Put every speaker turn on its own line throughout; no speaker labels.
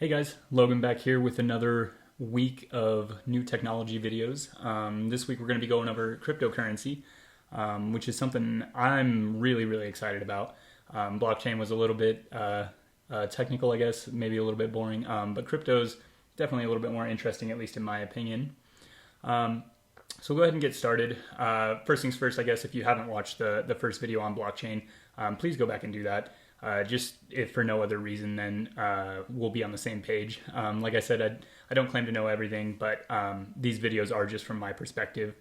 Hey guys, Logan back here with another week of new technology videos. This week we're going to be going over cryptocurrency, which is something I'm really excited about. Blockchain was a little bit technical, I guess, maybe a little bit boring, but crypto's definitely a little bit more interesting, at least in my opinion. So we'll go ahead and get started. First things first, I guess, if you haven't watched the first video on blockchain, please go back and do that. Just if for no other reason than we'll be on the same page. Like I said, I don't claim to know everything, but these videos are just from my perspective.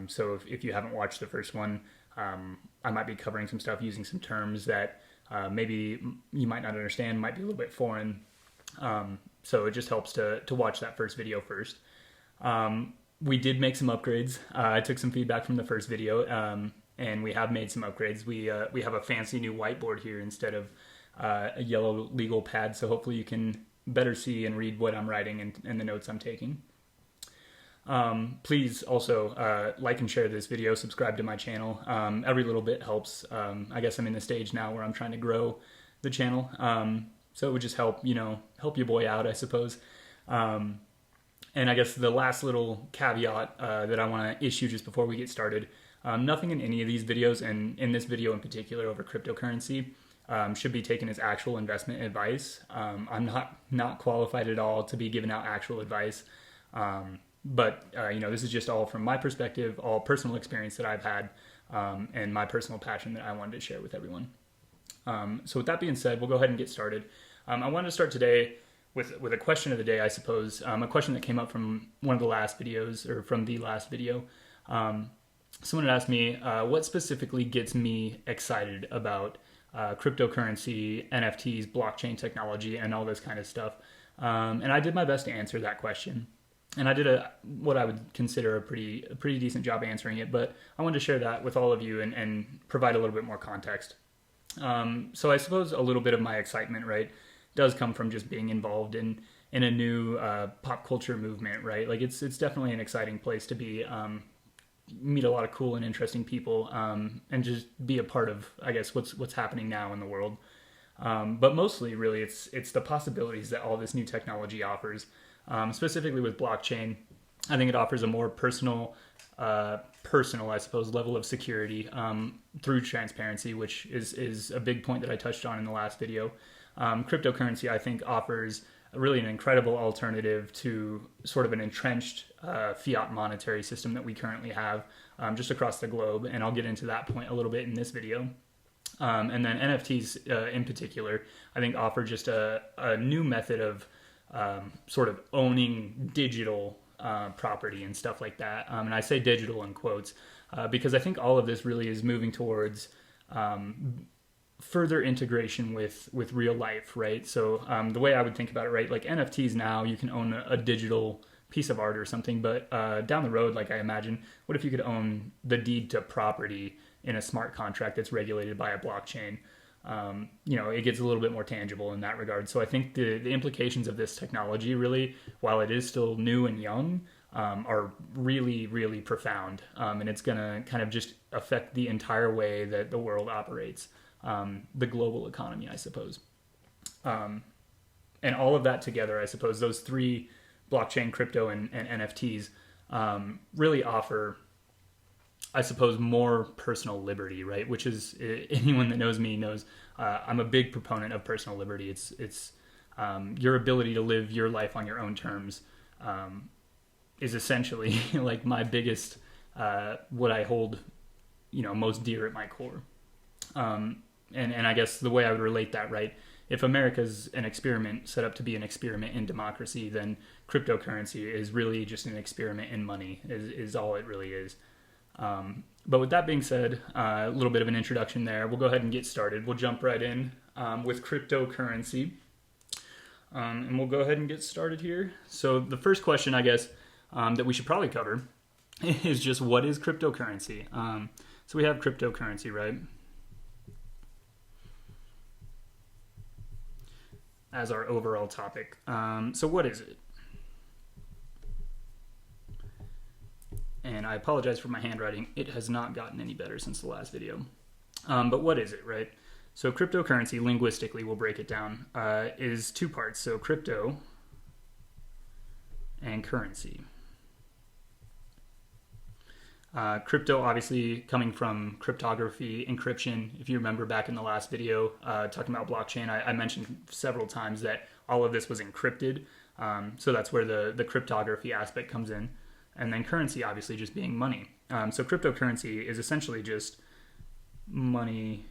So if you haven't watched the first one, I might be covering some stuff using some terms that maybe you might not understand, might be a little bit foreign. So it just helps to watch that first video first. We did make some upgrades. I took some feedback from the first video, and we have made some upgrades. We have a fancy new whiteboard here instead of a yellow legal pad, so hopefully you can better see and read what I'm writing and the notes I'm taking. Please also like and share this video, subscribe to my channel. Every little bit helps. I guess I'm in the stage now where I'm trying to grow the channel, so it would just help your boy out, I suppose. And I guess the last little caveat that I want to issue just before we get started, nothing in any of these videos, and in this video in particular over cryptocurrency, should be taken as actual investment advice. I'm not qualified at all to be giving out actual advice, but this is just all from my perspective, all personal experience that I've had, and my personal passion that I wanted to share with everyone. So with that being said, we'll go ahead and get started. I wanted to start today with a question of the day, I suppose, a question that came up from one of the last videos, or from the last video. Someone had asked me, what specifically gets me excited about cryptocurrency, NFTs, blockchain technology, and all this kind of stuff. And I did my best to answer that question. And I did what I would consider a pretty decent job answering it, but I wanted to share that with all of you and provide a little bit more context. So I suppose a little bit of my excitement, right, does come from just being involved in a new pop culture movement, right? Like it's definitely an exciting place to be, meet a lot of cool and interesting people, and just be a part of, I guess, what's happening now in the world. But mostly, really, it's the possibilities that all this new technology offers. Specifically with blockchain, I think it offers a more personal, I suppose, level of security through transparency, which is a big point that I touched on in the last video. Cryptocurrency, I think, offers really an incredible alternative to sort of an entrenched fiat monetary system that we currently have just across the globe, and I'll get into that point a little bit in this video. And then NFTs in particular, I think, offer just a new method of sort of owning digital property and stuff like that. And I say digital in quotes because I think all of this really is moving towards further integration with real life, right? So the way I would think about it, right, like NFTs now, you can own a digital piece of art or something, but down the road, like I imagine, what if you could own the deed to property in a smart contract that's regulated by a blockchain? It gets a little bit more tangible in that regard. So I think the implications of this technology really, while it is still new and young, are really profound. And it's going to kind of just affect the entire way that the world operates. The global economy, I suppose. And all of that together, I suppose, those three, blockchain, crypto, and NFTs, really offer, I suppose, more personal liberty, right? Which is, anyone that knows me knows I'm a big proponent of personal liberty. It's your ability to live your life on your own terms is essentially like my biggest, what I hold, most dear at my core. And I guess the way I would relate that, right, if America's an experiment set up to be an experiment in democracy, then cryptocurrency is really just an experiment in money, is all it really is. But with that being said, a little bit of an introduction there. We'll go ahead and get started. We'll jump right in with cryptocurrency. And we'll go ahead and get started here. So the first question, I guess, that we should probably cover is just, what is cryptocurrency? So we have cryptocurrency, right, as our overall topic. So what is it? And I apologize for my handwriting. It has not gotten any better since the last video. But what is it, right? So cryptocurrency, linguistically, we'll break it down, is two parts. So crypto and currency. Crypto, obviously, coming from cryptography, encryption. If you remember back in the last video talking about blockchain, I mentioned several times that all of this was encrypted. So that's where the cryptography aspect comes in. And then currency, obviously, just being money. So cryptocurrency is essentially just money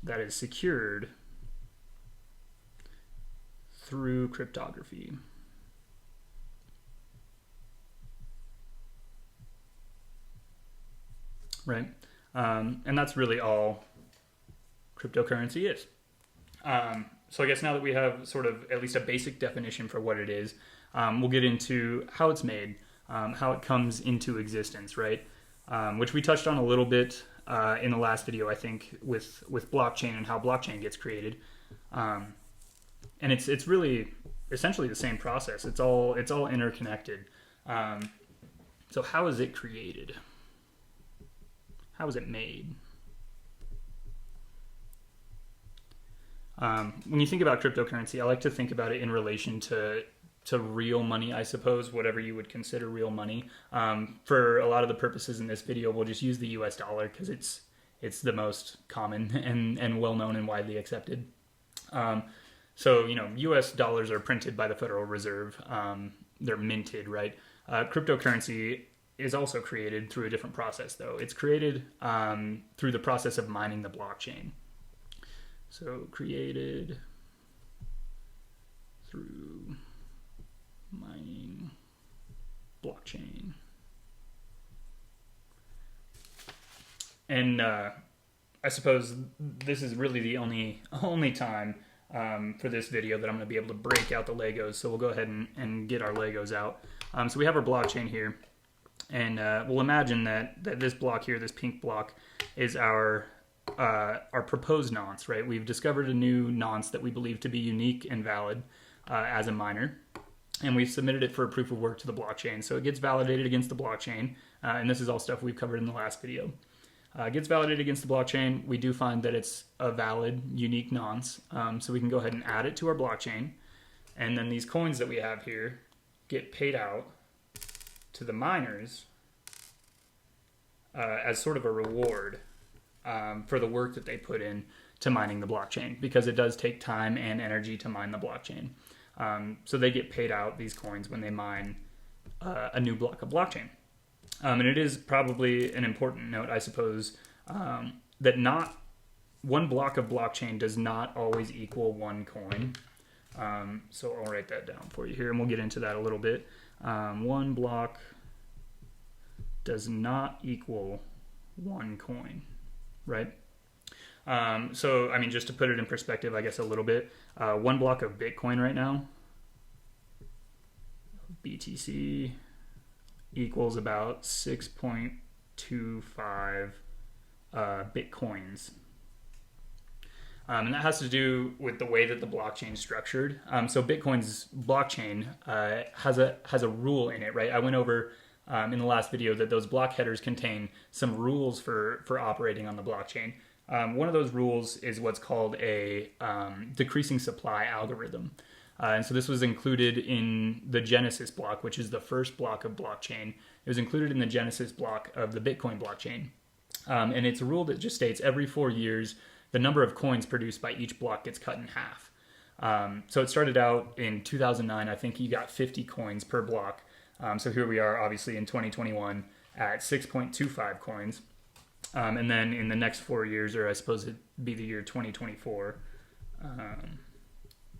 that is secured through cryptography. Right? And that's really all cryptocurrency is. So I guess now that we have sort of at least a basic definition for what it is, we'll get into how it's made, how it comes into existence, right? Which we touched on a little bit in the last video, I think, with blockchain and how blockchain gets created. And it's really essentially the same process. It's all interconnected. So how is it created? How is it made? When you think about cryptocurrency, I like to think about it in relation to real money, I suppose, whatever you would consider real money. For a lot of the purposes in this video, we'll just use the US dollar because it's the most common and well-known and widely accepted. So, US dollars are printed by the Federal Reserve. They're minted, right? Cryptocurrency is also created through a different process, though. It's created through the process of mining the blockchain. So created through mining blockchain. And I suppose this is really the only time for this video that I'm going to be able to break out the Legos. So we'll go ahead and get our Legos out. So we have our blockchain here. And we'll imagine that this block here, this pink block, is our proposed nonce, right? We've discovered a new nonce that we believe to be unique and valid as a miner, and we've submitted it for a proof of work to the blockchain. So it gets validated against the blockchain, and this is all stuff we've covered in the last video. It gets validated against the blockchain. We do find that it's a valid, unique nonce, so we can go ahead and add it to our blockchain, and then these coins that we have here get paid out to the miners as sort of a reward for the work that they put in to mining the blockchain, because it does take time and energy to mine the blockchain. So they get paid out these coins when they mine a new block of blockchain. And it is probably an important note, I suppose, that not one block of blockchain does not always equal one coin. So I'll write that down for you here, and we'll get into that a little bit. One block does not equal one coin, right? So, I mean, just to put it in perspective, I guess a little bit, one block of Bitcoin right now, BTC, equals about 6.25 Bitcoins. And that has to do with the way that the blockchain is structured. So Bitcoin's blockchain has a rule in it, right? I went over in the last video that those block headers contain some rules for operating on the blockchain. One of those rules is what's called a decreasing supply algorithm. And so this was included in the Genesis block, which is the first block of blockchain. It was included in the Genesis block of the Bitcoin blockchain. And it's a rule that just states every 4 years, the number of coins produced by each block gets cut in half. So it started out in 2009. I think you got 50 coins per block. So here we are, obviously, in 2021 at 6.25 coins. And then in the next 4 years, or I suppose it'd be the year 2024,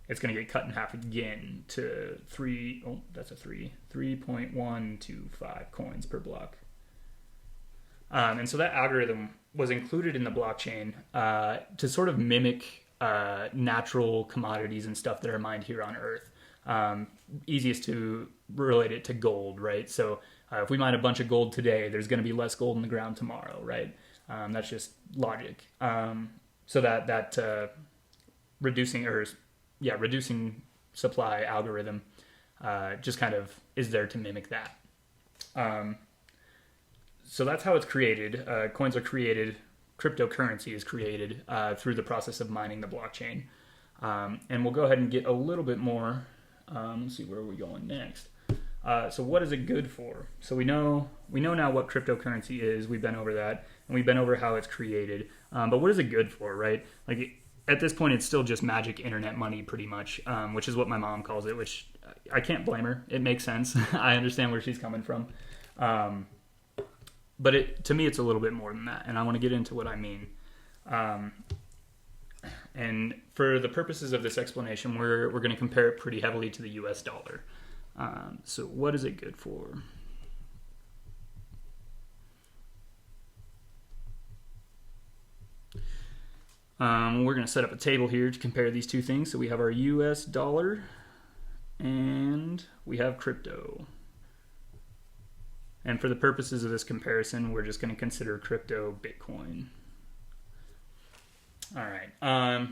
it's going to get cut in half again to 3.125 coins per block. And so that algorithm was included in the blockchain to sort of mimic natural commodities and stuff that are mined here on Earth. Easiest to relate it to gold, right? So if we mine a bunch of gold today, there's going to be less gold in the ground tomorrow, right? That's just logic. So that reducing supply algorithm just kind of is there to mimic that. So that's how it's created. Coins are created. cryptocurrency is created through the process of mining the blockchain. And we'll go ahead and get a little bit more. Let's see, where are we going next? So what is it good for? So we know now what cryptocurrency is. We've been over that, and we've been over how it's created. But what is it good for, right? Like at this point, it's still just magic internet money, pretty much, which is what my mom calls it. Which I can't blame her. It makes sense. I understand where she's coming from. But to me, it's a little bit more than that, and I want to get into what I mean. And for the purposes of this explanation, we're going to compare it pretty heavily to the U.S. dollar. So what is it good for? We're going to set up a table here to compare these two things. So we have our U.S. dollar and we have crypto. And for the purposes of this comparison, we're just going to consider crypto Bitcoin. All right.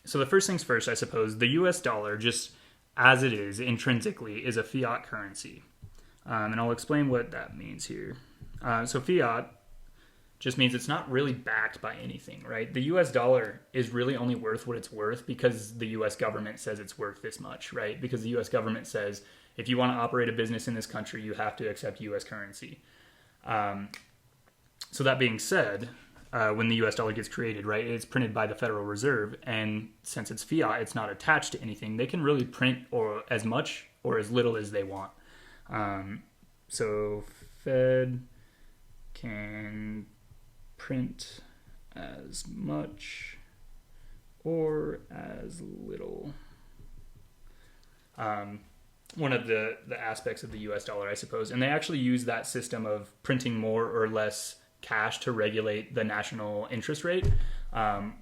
So the first things first, I suppose, the U.S. dollar, just as it is intrinsically, is a fiat currency. And I'll explain what that means here. So fiat just means it's not really backed by anything, right? The U.S. dollar is really only worth what it's worth because the U.S. government says it's worth this much, right? Because the U.S. government says if you want to operate a business in this country, you have to accept U.S. currency. So that being said, when the U.S. dollar gets created, right, it's printed by the Federal Reserve, and since it's fiat, it's not attached to anything. They can really print or as much or as little as they want. So Fed can print as much or as little. One of the aspects of the U.S. dollar, I suppose, and they actually use that system of printing more or less cash to regulate the national interest rate,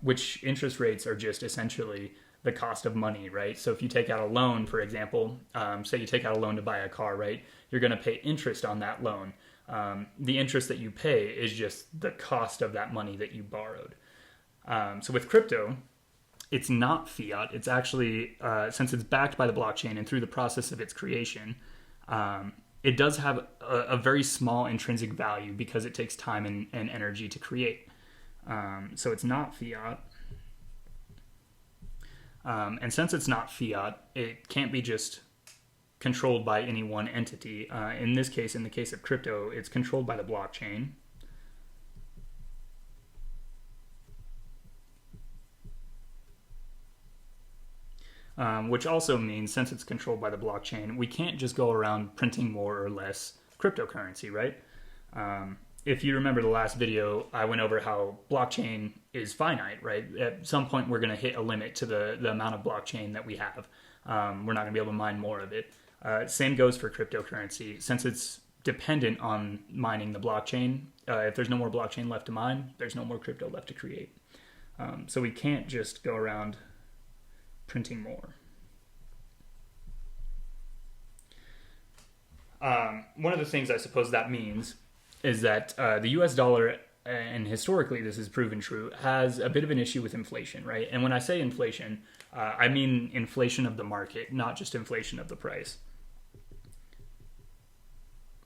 which interest rates are just essentially the cost of money, right? So if you take out a loan, for example, say you take out a loan to buy a car, right? You're going to pay interest on that loan. The interest that you pay is just the cost of that money that you borrowed. So with crypto, it's not fiat. It's actually, since it's backed by the blockchain and through the process of its creation, it does have a very small intrinsic value because it takes time and energy to create. So it's not fiat. And since it's not fiat, it can't be just controlled by any one entity. In this case, in the case of crypto, it's controlled by the blockchain. Which also means, since it's controlled by the blockchain, we can't just go around printing more or less cryptocurrency, right? If you remember the last video, I went over how blockchain is finite, right? At some point, we're going to hit a limit to the amount of blockchain that we have. We're not going to be able to mine more of it. Same goes for cryptocurrency. Since it's dependent on mining the blockchain, if there's no more blockchain left to mine, there's no more crypto left to create. So we can't just go around printing more. One of the things I suppose that means is that the US dollar, and historically this is proven true, has a bit of an issue with inflation, right? And when I say inflation, I mean inflation of the market, not just inflation of the price.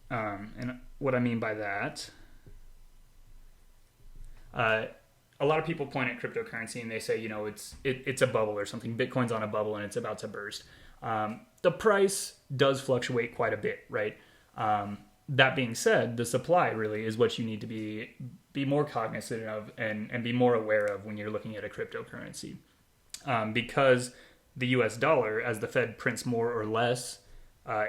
And what I mean by that, a lot of people point at cryptocurrency and they say, you know, it's a bubble or something. Bitcoin's on a bubble and it's about to burst. The price does fluctuate quite a bit, right? That being said, the supply really is what you need to be more cognizant of and be more aware of when you're looking at a cryptocurrency. Because the US dollar, as the Fed prints more or less,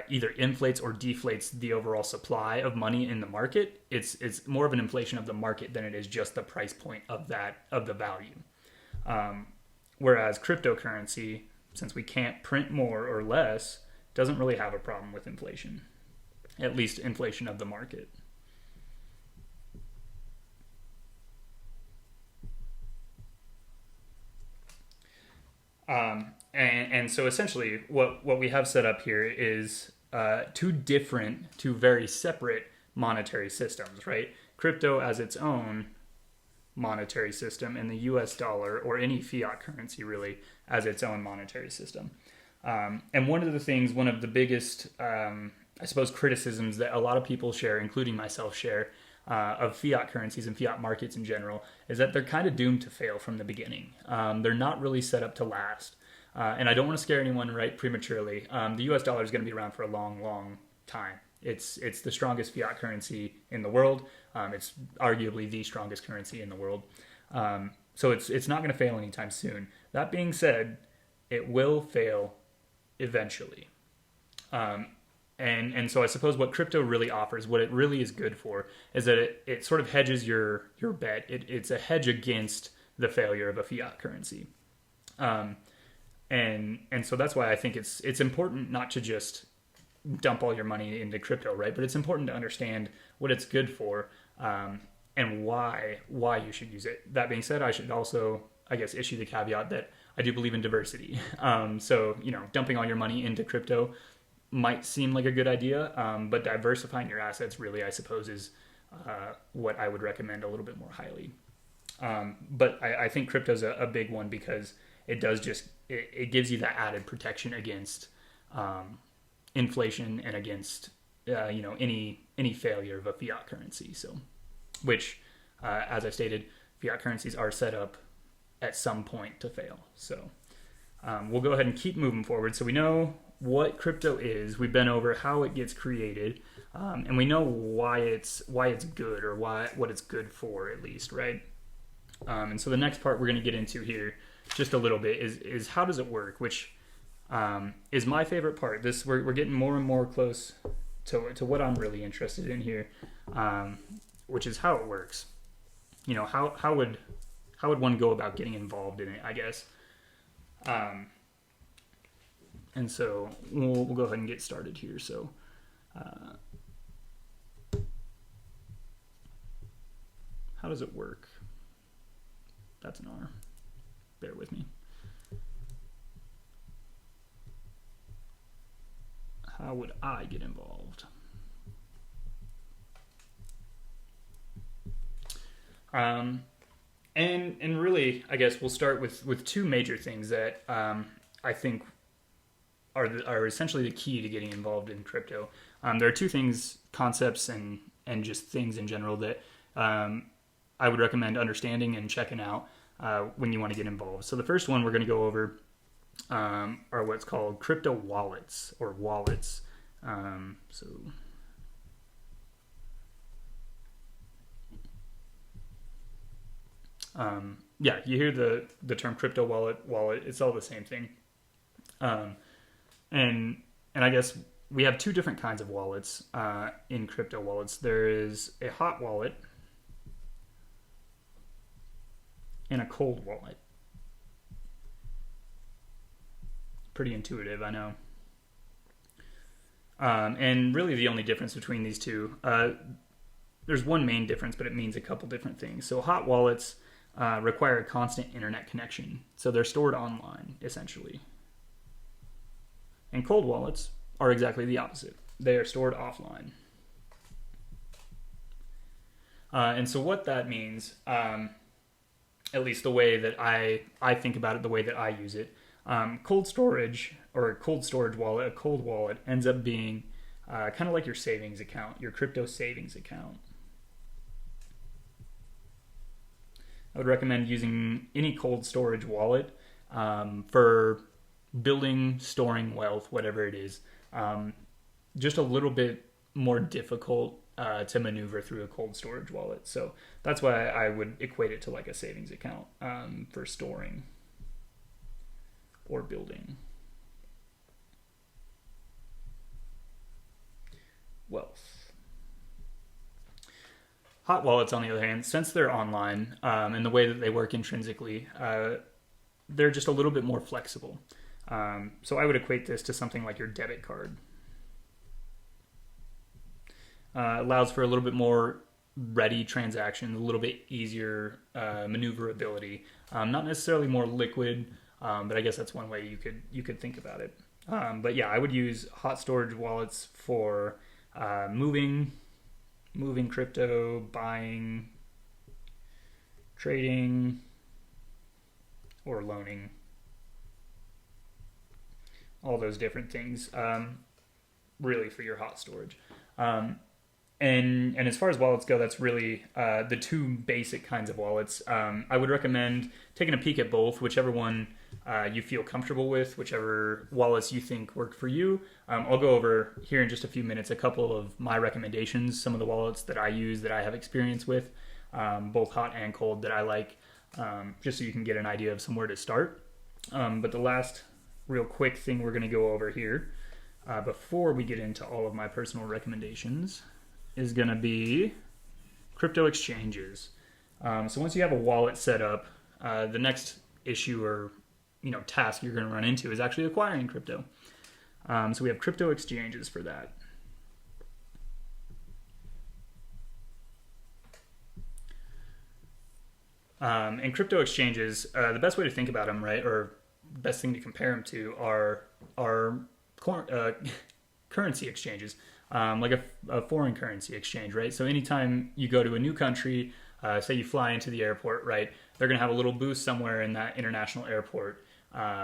either inflates or deflates the overall supply of money in the market. It's more of an inflation of the market than it is just the price point of the value. Whereas cryptocurrency, since we can't print more or less, doesn't really have a problem with inflation, at least inflation of the market. And so essentially what we have set up here is two very separate monetary systems, right? Crypto as its own monetary system, and the US dollar, or any fiat currency really, as its own monetary system. And one of the biggest, I suppose, criticisms that a lot of people share, including myself share, of fiat currencies and fiat markets in general is that they're kind of doomed to fail from the beginning. They're not really set up to last. And I don't want to scare anyone right prematurely. The US dollar is going to be around for a long, long time. It's the strongest fiat currency in the world. It's arguably the strongest currency in the world. So it's not going to fail anytime soon. That being said, it will fail eventually. And so I suppose what crypto really offers, what it really is good for, is that it sort of hedges your bet. It's a hedge against the failure of a fiat currency. And so that's why I think it's important not to just dump all your money into crypto, right? But it's important to understand what it's good for, and why you should use it. That being said, I should also, I guess, issue the caveat that I do believe in diversity. So, dumping all your money into crypto might seem like a good idea, but diversifying your assets really, I suppose, is what I would recommend a little bit more highly. But I think crypto's a big one because it does it gives you that added protection against inflation and against any failure of a fiat currency. So, which, as I stated, fiat currencies are set up at some point to fail. So we'll go ahead and keep moving forward. So we know what crypto is. We've been over how it gets created, and we know why it's good, or what it's good for, at least, right? And so the next part we're going to get into here just a little bit is how does it work, which is my favorite part. We're getting more and more close to what I'm really interested in here, which is how it works. How would one go about getting involved in it, I guess. And so we'll go ahead and get started here. So how does it work? That's an R. Bear with me. How would I get involved? And really, I guess we'll start with two major things that I think are essentially the key to getting involved in crypto. There are two things, concepts and just things in general that I would recommend understanding and checking out when you want to get involved. So the first one we're going to go over are what's called crypto wallets, or wallets. Yeah, you hear the term crypto wallet. It's all the same thing. And I guess we have two different kinds of wallets in crypto wallets. There is a hot wallet and a cold wallet. Pretty intuitive, I know. And really the only difference between these two, there's one main difference, but it means a couple different things. So hot wallets require a constant internet connection. So they're stored online, essentially. And cold wallets are exactly the opposite. They are stored offline. And so what that means, at least the way that I think about it, the way that I use it, cold storage, or a cold storage wallet, a cold wallet, ends up being kind of like your savings account, your crypto savings account. I would recommend using any cold storage wallet for building, storing wealth, whatever it is. Just a little bit more difficult to maneuver through a cold storage wallet. So that's why I would equate it to like a savings account for storing or building wealth. Hot wallets, on the other hand, since they're online and the way that they work intrinsically, they're just a little bit more flexible. So I would equate this to something like your debit card. Allows for a little bit more ready transactions, a little bit easier maneuverability. Not necessarily more liquid, but I guess that's one way you could think about it. But yeah, I would use hot storage wallets for moving crypto, buying, trading, or loaning. All those different things, really, for your hot storage. And as far as wallets go, that's really the two basic kinds of wallets. I would recommend taking a peek at both, whichever one you feel comfortable with, whichever wallets you think work for you. I'll go over here in just a few minutes a couple of my recommendations, some of the wallets that I use that I have experience with, both hot and cold that I like, just so you can get an idea of somewhere to start. But the last real quick thing we're going to go over here before we get into all of my personal recommendations is going to be crypto exchanges. So once you have a wallet set up, the next issue or task you're going to run into is actually acquiring crypto. So we have crypto exchanges for that. And crypto exchanges, the best way to think about them, right, or best thing to compare them to are currency exchanges, like a foreign currency exchange, right? So anytime you go to a new country, say you fly into the airport, right, they're going to have a little booth somewhere in that international airport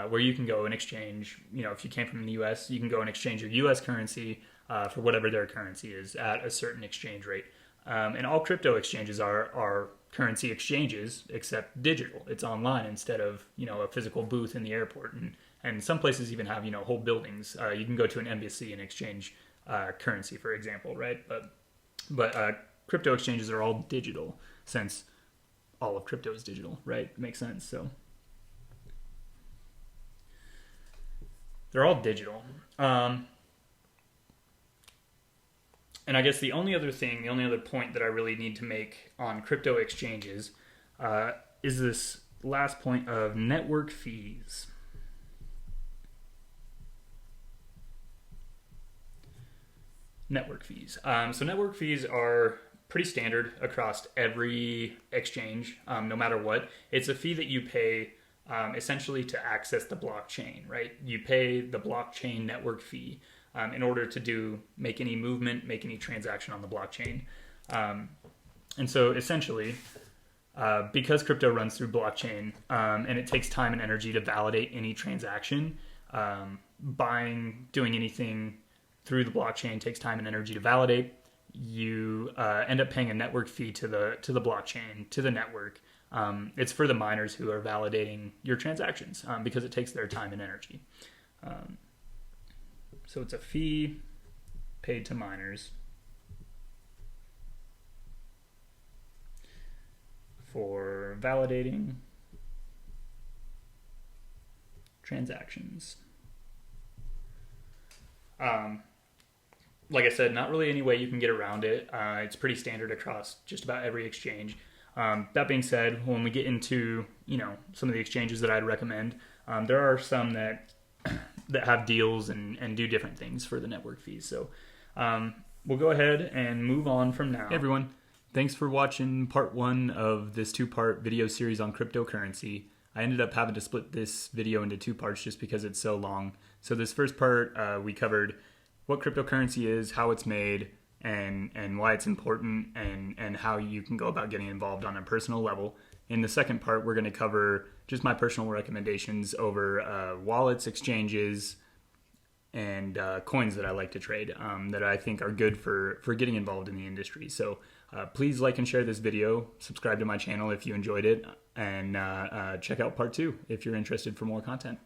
where you can go and exchange, if you came from the U.S., you can go and exchange your U.S. currency for whatever their currency is at a certain exchange rate. And all crypto exchanges are currency exchanges, except digital. It's online instead of, a physical booth in the airport. And some places even have, whole buildings. You can go to an embassy and exchange currency, for example, right? But crypto exchanges are all digital, since all of crypto is digital, right? Makes sense. So they're all digital. And I guess the only other point that I really need to make on crypto exchanges is this last point of network fees. Network fees. So network fees are pretty standard across every exchange, no matter what. It's a fee that you pay essentially to access the blockchain, right? You pay the blockchain network fee in order to make any movement, make any transaction on the blockchain. And so essentially, because crypto runs through blockchain and it takes time and energy to validate any transaction, doing anything through the blockchain takes time and energy to validate. You end up paying a network fee to the blockchain, to the network. It's for the miners who are validating your transactions because it takes their time and energy. So it's a fee paid to miners for validating transactions. Like I said, not really any way you can get around it. It's pretty standard across just about every exchange. That being said, when we get into some of the exchanges that I'd recommend, there are some that have deals and do different things for the network fees. So we'll go ahead and move on from now. Hey everyone, thanks for watching part 1 of this 2-part video series on cryptocurrency. I ended up having to split this video into 2 parts just because it's so long. So this first part, we covered what cryptocurrency is, how it's made, and why it's important, and how you can go about getting involved on a personal level. In the second part, we're going to cover just my personal recommendations over wallets, exchanges, and coins that I like to trade that I think are good for getting involved in the industry. So please like and share this video, subscribe to my channel if you enjoyed it, and check out part 2 if you're interested for more content.